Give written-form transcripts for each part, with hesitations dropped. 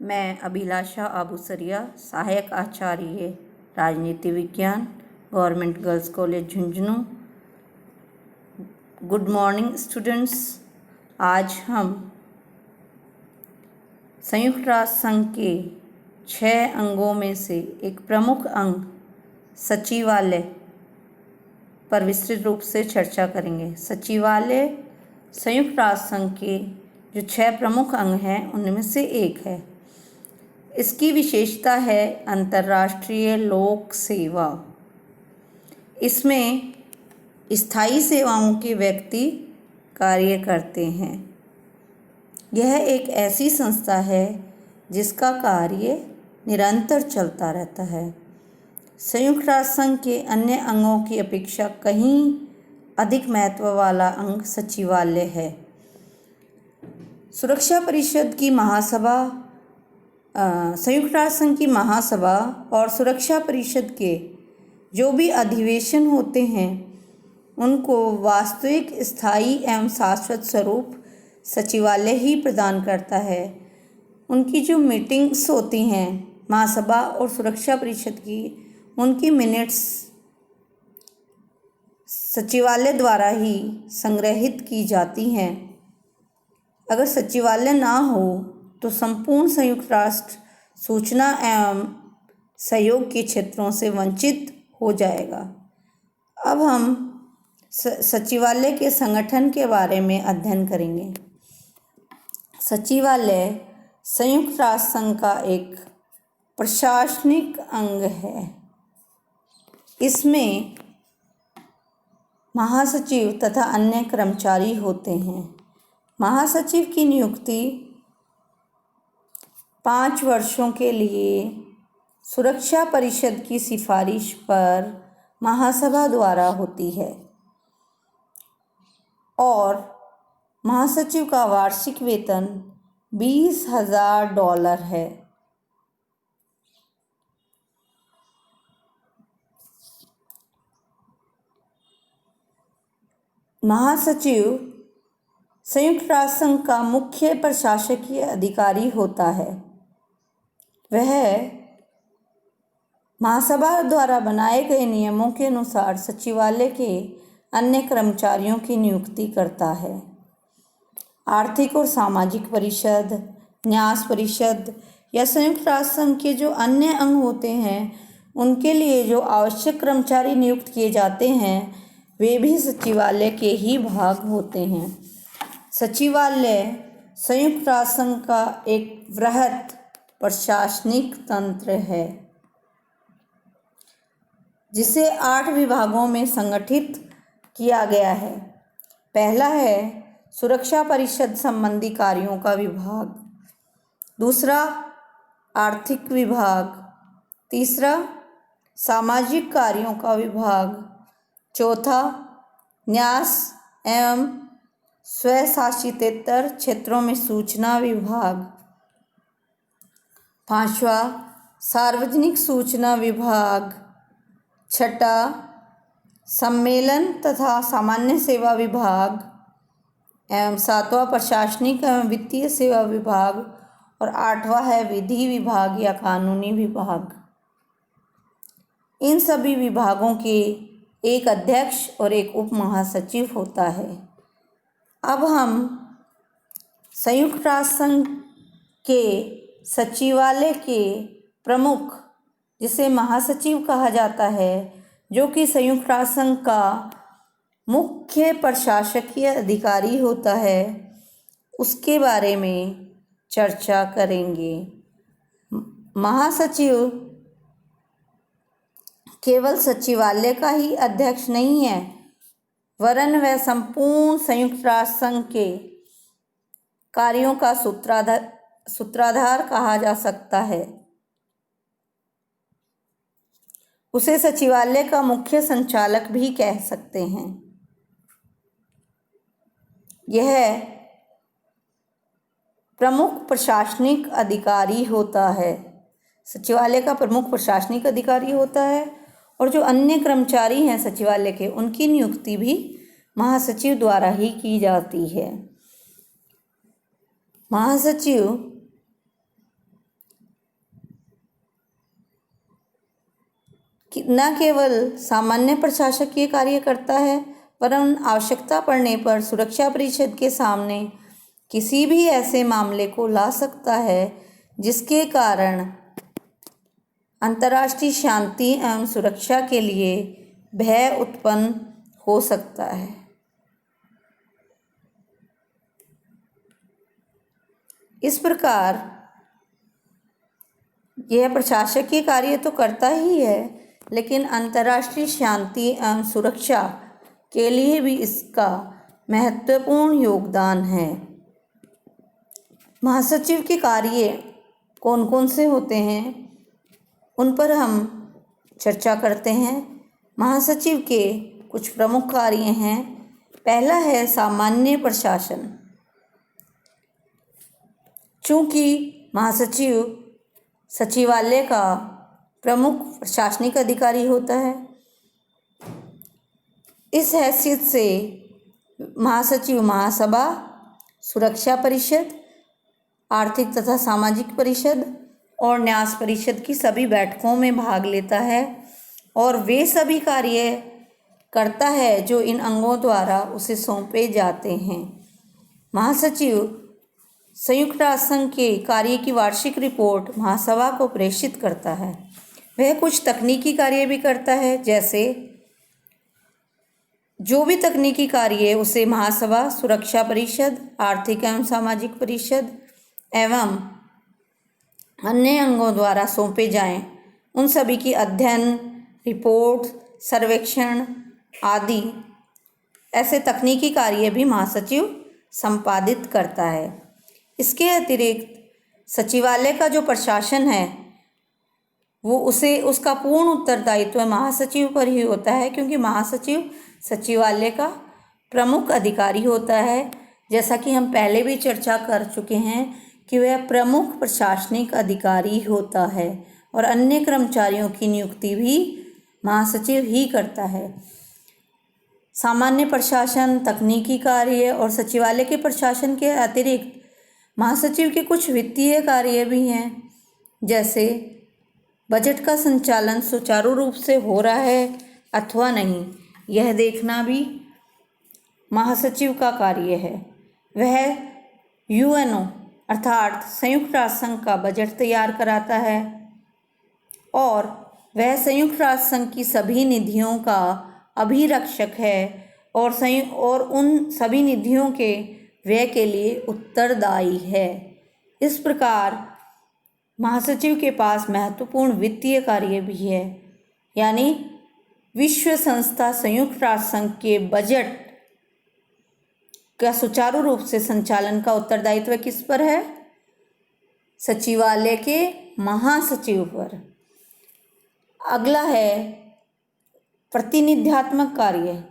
मैं अभिलाषा आबूसरिया, सहायक आचार्य राजनीति विज्ञान, government girls college Jhunjhunu. Good morning students. आज हम संयुक्त राष्ट्र संघ के 6 अंगों में से एक प्रमुख अंग सचिवालय पर विस्तृत रूप से चर्चा करेंगे। सचिवालय संयुक्त राष्ट्र संघ के जो 6 प्रमुख अंग हैं उनमें से एक है। इसकी विशेषता है अंतर्राष्ट्रीय लोक सेवा। इसमें स्थायी सेवाओं के व्यक्ति कार्य करते हैं। यह एक ऐसी संस्था है जिसका कार्य निरंतर चलता रहता है। संयुक्त राष्ट्र संघ के अन्य अंगों की अपेक्षा कहीं अधिक महत्व वाला अंग सचिवालय है। सुरक्षा परिषद की महासभा, संयुक्त राष्ट्र संघ की महासभा और सुरक्षा परिषद के जो भी अधिवेशन होते हैं उनको वास्तविक, स्थायी एवं शाश्वत स्वरूप सचिवालय ही प्रदान करता है। उनकी जो मीटिंग्स होती हैं महासभा और सुरक्षा परिषद की, उनकी मिनट्स सचिवालय द्वारा ही संग्रहित की जाती हैं। अगर सचिवालय ना हो तो संपूर्ण संयुक्त राष्ट्र सूचना एवं सहयोग के क्षेत्रों से वंचित हो जाएगा। अब हम सचिवालय के संगठन के बारे में अध्ययन करेंगे। सचिवालय संयुक्त राष्ट्र संघ का एक प्रशासनिक अंग है। इसमें महासचिव तथा अन्य कर्मचारी होते हैं। महासचिव की नियुक्ति 5 वर्षों के लिए सुरक्षा परिषद की सिफारिश पर महासभा द्वारा होती है और महासचिव का वार्षिक वेतन $20,000 है। महासचिव संयुक्त राष्ट्र संघ का मुख्य प्रशासकीय अधिकारी होता है। वह महासभा द्वारा बनाए गए नियमों के अनुसार सचिवालय के अन्य कर्मचारियों की नियुक्ति करता है। आर्थिक और सामाजिक परिषद, न्यास परिषद या संयुक्त राष्ट्र संघ के जो अन्य अंग होते हैं उनके लिए जो आवश्यक कर्मचारी नियुक्त किए जाते हैं वे भी सचिवालय के ही भाग होते हैं। सचिवालय संयुक्त राष्ट्र संघ का एक वृहत प्रशासनिक तंत्र है जिसे 8 विभागों में संगठित किया गया है। पहला है सुरक्षा परिषद संबंधी कार्यों का विभाग, दूसरा आर्थिक विभाग, तीसरा सामाजिक कार्यों का विभाग, चौथा न्यास एवं स्वशासितेतर क्षेत्रों में सूचना विभाग, पांचवा सार्वजनिक सूचना विभाग, छठा सम्मेलन तथा सामान्य सेवा विभाग एवं सातवां प्रशासनिक एवं वित्तीय सेवा विभाग और 8वां है विधि विभाग या कानूनी विभाग। इन सभी विभागों के एक अध्यक्ष और एक उप महासचिव होता है। अब हम संयुक्त राष्ट्र संघ के सचिवालय के प्रमुख, जिसे महासचिव कहा जाता है, जो कि संयुक्त राष्ट्र संघ का मुख्य प्रशासकीय अधिकारी होता है, उसके बारे में चर्चा करेंगे। महासचिव केवल सचिवालय का ही अध्यक्ष नहीं है, वरन वह संपूर्ण संयुक्त राष्ट्र संघ के कार्यों का सूत्रधार कहा जा सकता है। उसे सचिवालय का मुख्य संचालक भी कह सकते हैं। यह प्रमुख प्रशासनिक अधिकारी होता है। सचिवालय का प्रमुख प्रशासनिक अधिकारी होता है और जो अन्य कर्मचारी हैं सचिवालय के, उनकी नियुक्ति भी महासचिव द्वारा ही की जाती है। महासचिव न केवल सामान्य प्रशासकीय कार्य करता है, वरन आवश्यकता पड़ने पर सुरक्षा परिषद के सामने किसी भी ऐसे मामले को ला सकता है जिसके कारण अंतर्राष्ट्रीय शांति एवं सुरक्षा के लिए भय उत्पन्न हो सकता है। इस प्रकार यह प्रशासकीय कार्य तो करता ही है, लेकिन अंतर्राष्ट्रीय शांति एवं सुरक्षा के लिए भी इसका महत्वपूर्ण योगदान है। महासचिव के कार्य कौन कौन से होते हैं, उन पर हम चर्चा करते हैं। महासचिव के कुछ प्रमुख कार्य हैं। पहला है सामान्य प्रशासन। चूँकि महासचिव सचिवालय का प्रमुख प्रशासनिक अधिकारी होता है, इस हैसियत से महासचिव महासभा, सुरक्षा परिषद, आर्थिक तथा सामाजिक परिषद और न्यास परिषद की सभी बैठकों में भाग लेता है और वे सभी कार्य करता है जो इन अंगों द्वारा उसे सौंपे जाते हैं। महासचिव संयुक्त राष्ट्र संघ के कार्य की वार्षिक रिपोर्ट महासभा को प्रेषित करता है। वह कुछ तकनीकी कार्य भी करता है, जैसे जो भी तकनीकी कार्य उसे महासभा, सुरक्षा परिषद, आर्थिक एवं सामाजिक परिषद एवं अन्य अंगों द्वारा सौंपे जाएं, उन सभी की अध्ययन, रिपोर्ट, सर्वेक्षण आदि ऐसे तकनीकी कार्य भी महासचिव संपादित करता है। इसके अतिरिक्त सचिवालय का जो प्रशासन है वो उसका पूर्ण उत्तरदायित्व महासचिव पर ही होता है, क्योंकि महासचिव सचिवालय का प्रमुख अधिकारी होता है। जैसा कि हम पहले भी चर्चा कर चुके हैं कि वह प्रमुख प्रशासनिक अधिकारी होता है और अन्य कर्मचारियों की नियुक्ति भी महासचिव ही करता है। सामान्य प्रशासन, तकनीकी कार्य और सचिवालय के प्रशासन के अतिरिक्त महासचिव के कुछ वित्तीय कार्य भी हैं, जैसे बजट का संचालन सुचारू रूप से हो रहा है अथवा नहीं, यह देखना भी महासचिव का कार्य है। वह यूएनओ अर्थात संयुक्त राष्ट्र संघ का बजट तैयार कराता है और वह संयुक्त राष्ट्र संघ की सभी निधियों का अभिरक्षक है और उन सभी निधियों के व्यय के लिए उत्तरदायी है। इस प्रकार महासचिव के पास महत्वपूर्ण वित्तीय कार्य भी है, यानी विश्व संस्था संयुक्त राष्ट्र संघ के बजट का सुचारू रूप से संचालन का उत्तरदायित्व किस पर है? सचिवालय के महासचिव पर। अगला है प्रतिनिध्यात्मक कार्य।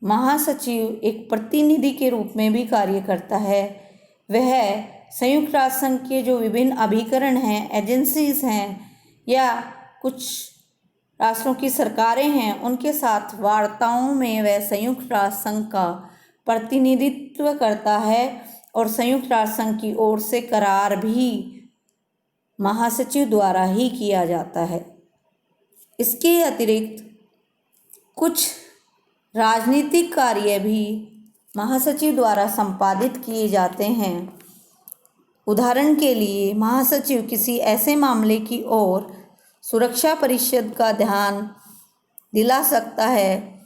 महासचिव एक प्रतिनिधि के रूप में भी कार्य करता है। वह संयुक्त राष्ट्र संघ के जो विभिन्न अभिकरण हैं, एजेंसीज हैं या कुछ राष्ट्रों की सरकारें हैं, उनके साथ वार्ताओं में वह संयुक्त राष्ट्र संघ का प्रतिनिधित्व करता है और संयुक्त राष्ट्र संघ की ओर से करार भी महासचिव द्वारा ही किया जाता है। इसके अतिरिक्त कुछ राजनीतिक कार्य भी महासचिव द्वारा संपादित किए जाते हैं। उदाहरण के लिए महासचिव किसी ऐसे मामले की ओर सुरक्षा परिषद का ध्यान दिला सकता है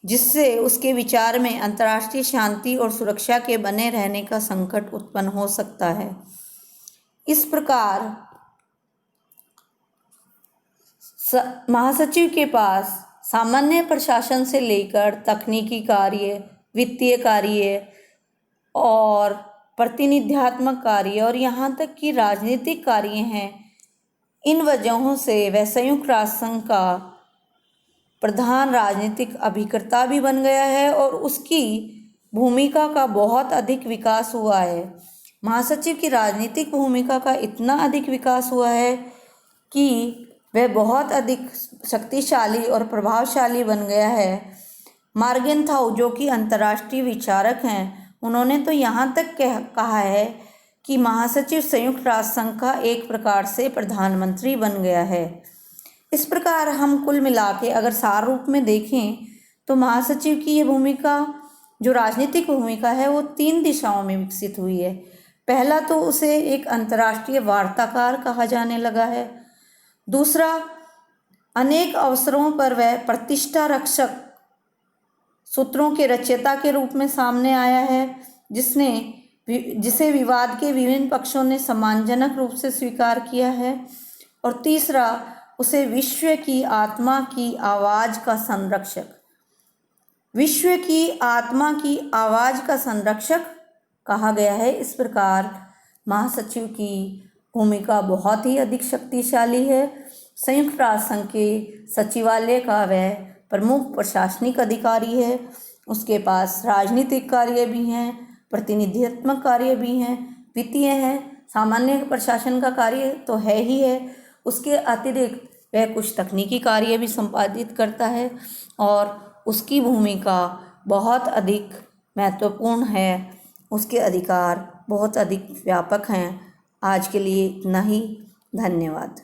जिससे उसके विचार में अंतर्राष्ट्रीय शांति और सुरक्षा के बने रहने का संकट उत्पन्न हो सकता है। इस प्रकार महासचिव के पास सामान्य प्रशासन से लेकर तकनीकी कार्य, वित्तीय कार्य और प्रतिनिध्यात्मक कार्य और यहाँ तक कि राजनीतिक कार्य हैं। इन वजहों से वह संयुक्त राष्ट्र संघ का प्रधान राजनीतिक अभिकर्ता भी बन गया है और उसकी भूमिका का बहुत अधिक विकास हुआ है। महासचिव की राजनीतिक भूमिका का इतना अधिक विकास हुआ है कि वह बहुत अधिक शक्तिशाली और प्रभावशाली बन गया है। मार्गेनथाउ, जो कि अंतर्राष्ट्रीय विचारक हैं, उन्होंने तो यहाँ तक कहा है कि महासचिव संयुक्त राष्ट्र संघ का एक प्रकार से प्रधानमंत्री बन गया है। इस प्रकार हम कुल मिला के अगर सार रूप में देखें तो महासचिव की ये भूमिका, जो राजनीतिक भूमिका है, वो 3 दिशाओं में विकसित हुई है। पहला तो उसे एक अंतर्राष्ट्रीय वार्ताकार कहा जाने लगा है। दूसरा, अनेक अवसरों पर वह प्रतिष्ठा रक्षक सूत्रों के रचयिता के रूप में सामने आया है, जिसे विवाद के विभिन्न पक्षों ने सम्मानजनक रूप से स्वीकार किया है। और तीसरा, उसे विश्व की आत्मा की आवाज़ का संरक्षक, विश्व की आत्मा की आवाज़ का संरक्षक कहा गया है। इस प्रकार महासचिव की भूमिका बहुत ही अधिक शक्तिशाली है। संयुक्त राष्ट्र संघ के सचिवालय का वह प्रमुख प्रशासनिक अधिकारी है। उसके पास राजनीतिक कार्य भी हैं, प्रतिनिधित्मक कार्य भी हैं, वित्तीय हैं, सामान्य प्रशासन का कार्य तो है ही है। उसके अतिरिक्त वह कुछ तकनीकी कार्य भी संपादित करता है और उसकी भूमिका बहुत अधिक महत्वपूर्ण है। उसके अधिकार बहुत अधिक व्यापक हैं। आज के लिए इतना ही। धन्यवाद।